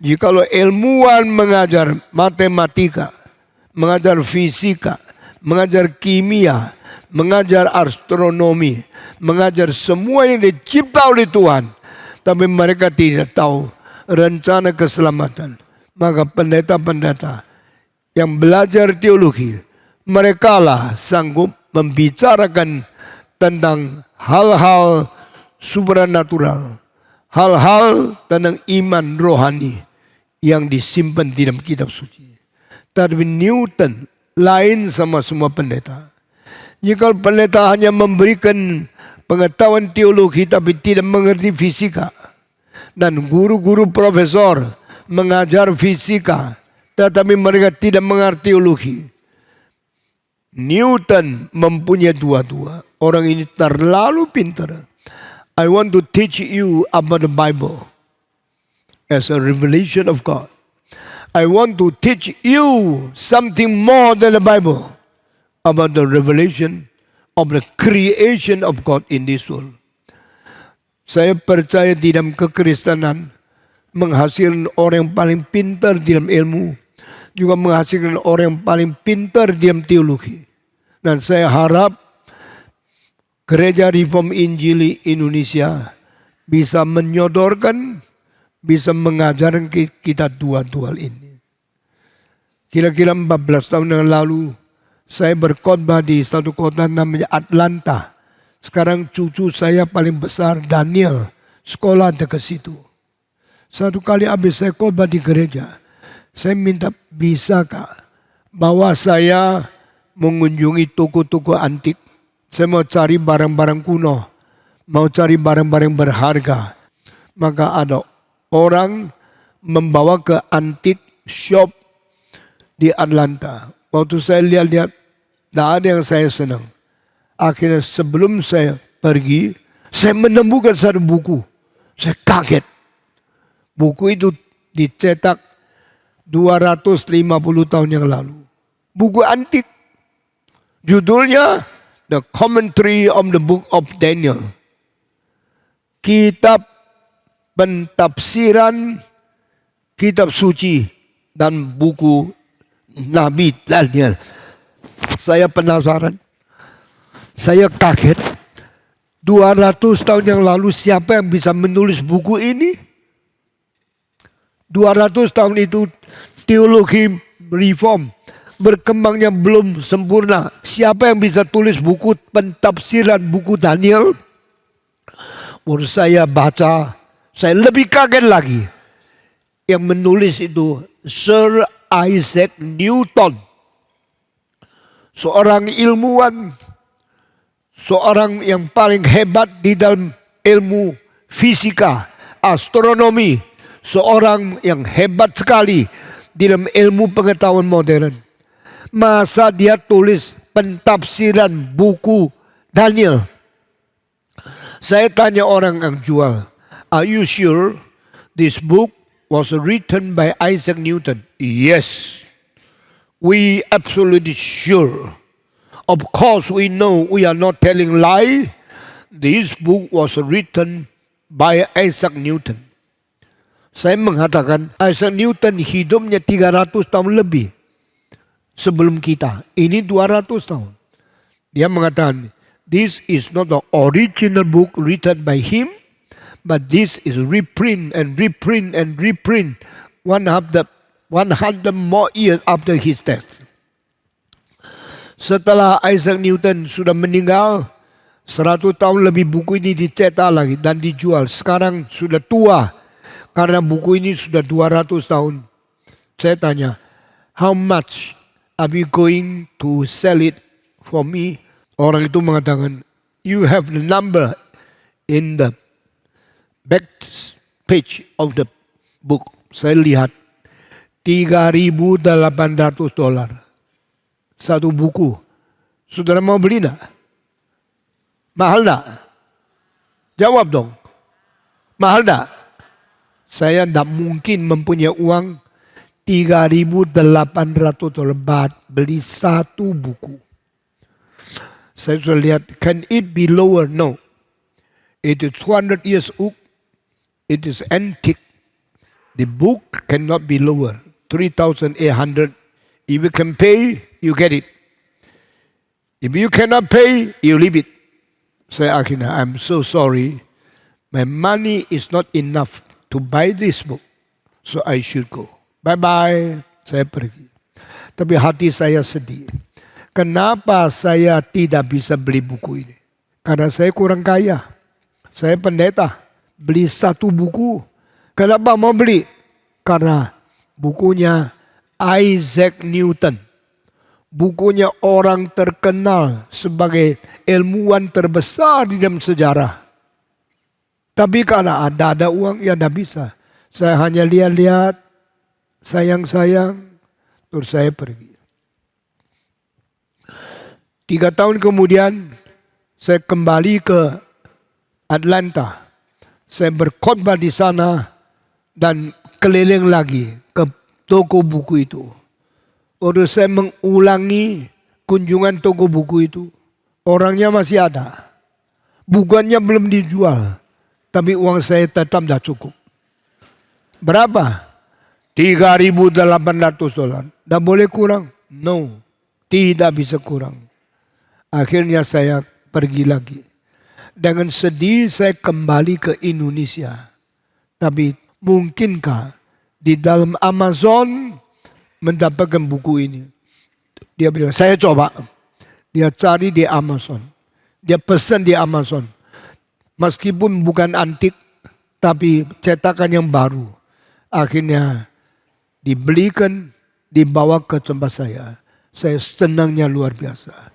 Jikalau ilmuwan mengajar matematika, mengajar fisika, mengajar kimia, mengajar astronomi, mengajar semua yang dicipta oleh Tuhan, tapi mereka tidak tahu rencana keselamatan, maka pendeta-pendeta yang belajar teologi, merekalah sanggup membicarakan tentang hal-hal supranatural, hal-hal tentang iman rohani yang disimpan di dalam kitab suci. Tapi Newton lain sama semua pendeta. Jika pendeta hanya memberikan pengetahuan teologi tapi tidak mengerti fisika, dan guru-guru profesor mengajar fisika tetapi mereka tidak mengerti teologi, Newton mempunyai dua-dua. Orang ini terlalu pintar. I want to teach you about the Bible as a revelation of God. I want to teach you something more than the Bible about the revelation of the creation of God in this world. Saya percaya di dalam kekristenan menghasilkan orang yang paling pintar di dalam ilmu, juga menghasilkan orang yang paling pintar di dalam teologi. Dan saya harap Gereja Reform Injili Indonesia bisa menyodorkan, bisa mengajarkan kita dua-dua ini. Kira-kira 14 tahun yang lalu, saya berkhotbah di satu kota namanya Atlanta. Sekarang cucu saya paling besar, Daniel, sekolah dekat situ. Satu kali habis saya khotbah di gereja, saya minta, bisakah bawa saya mengunjungi toko-toko antik. Saya mau cari barang-barang kuno, mau cari barang-barang berharga. Maka ada orang membawa ke antik shop di Atlanta. Waktu saya lihat-lihat, tidak ada yang saya senang. Akhirnya sebelum saya pergi, saya menemukan satu buku. Saya kaget. Buku itu dicetak 250 tahun yang lalu. Buku antik. Judulnya The Commentary on the Book of Daniel. Kitab pentafsiran kitab suci dan buku Nabi Daniel. Saya penasaran. Saya kaget. 200 tahun yang lalu siapa yang bisa menulis buku ini? 200 tahun itu teologi reform berkembangnya belum sempurna. Siapa yang bisa tulis buku pentafsiran buku Daniel? Waktu saya baca, saya lebih kaget lagi. Yang menulis itu Sir Isaac Newton. Seorang ilmuwan, seorang yang paling hebat di dalam ilmu fisika, astronomi, seorang yang hebat sekali di dalam ilmu pengetahuan modern. Masa dia tulis pentafsiran buku Daniel? Saya tanya orang yang jual, are you sure this book was written by Isaac Newton? Yes, we absolutely sure. Of course we know we are not telling lie. This book was written by Isaac Newton. Saya mengatakan Isaac Newton hidupnya 300 tahun lebih sebelum kita. Ini 200 tahun. Dia mengatakan, this is not the original book written by him, but this is reprint and reprint and reprint 100 more years after his death. Setelah Isaac Newton sudah meninggal, 100 tahun lebih buku ini dicetak lagi dan dijual. Sekarang sudah tua karena buku ini sudah 200 tahun. Saya tanya, how much are you going to sell it for me? Orang itu mengatakan, you have the number in the back page of the book. Saya lihat, $3.800. Satu buku. Saudara mau beli enggak? Mahal enggak? Jawab dong. Mahal enggak? Saya tidak mungkin mempunyai uang $3.800 beli satu buku. Saya sudah lihat, can it be lower? No. It is 200 years old. It is antique. The book cannot be lower. 3,800. If you can pay, you get it. If you cannot pay, you leave it. Saya akhirnya, I'm so sorry. My money is not enough to buy this book. So I should go. Bye-bye. Saya pergi. Tapi hati saya sedih. Kenapa saya tidak bisa beli buku ini? Karena saya kurang kaya. Saya pendeta. Beli satu buku. Kenapa mau beli? Karena bukunya Isaac Newton. Bukunya orang terkenal sebagai ilmuwan terbesar di dalam sejarah. Tapi karena ada uang, ya tidak bisa. Saya hanya lihat-lihat, sayang-sayang, terus saya pergi. 3 tahun kemudian, saya kembali ke Atlanta. Saya berkhotbah di sana dan keliling lagi ke toko buku itu. Waktu saya mengulangi kunjungan toko buku itu, orangnya masih ada. Bukunya belum dijual, tapi uang saya tetap tidak cukup. Berapa? $3,800. Tidak boleh kurang? No, tidak bisa kurang. Akhirnya saya pergi lagi. Dengan sedih saya kembali ke Indonesia. Tapi mungkinkah di dalam Amazon mendapatkan buku ini? Dia bilang, saya coba. Dia cari di Amazon. Dia pesan di Amazon. Meskipun bukan antik, tapi cetakan yang baru. Akhirnya dibelikan, dibawa ke tempat saya. Saya senangnya luar biasa.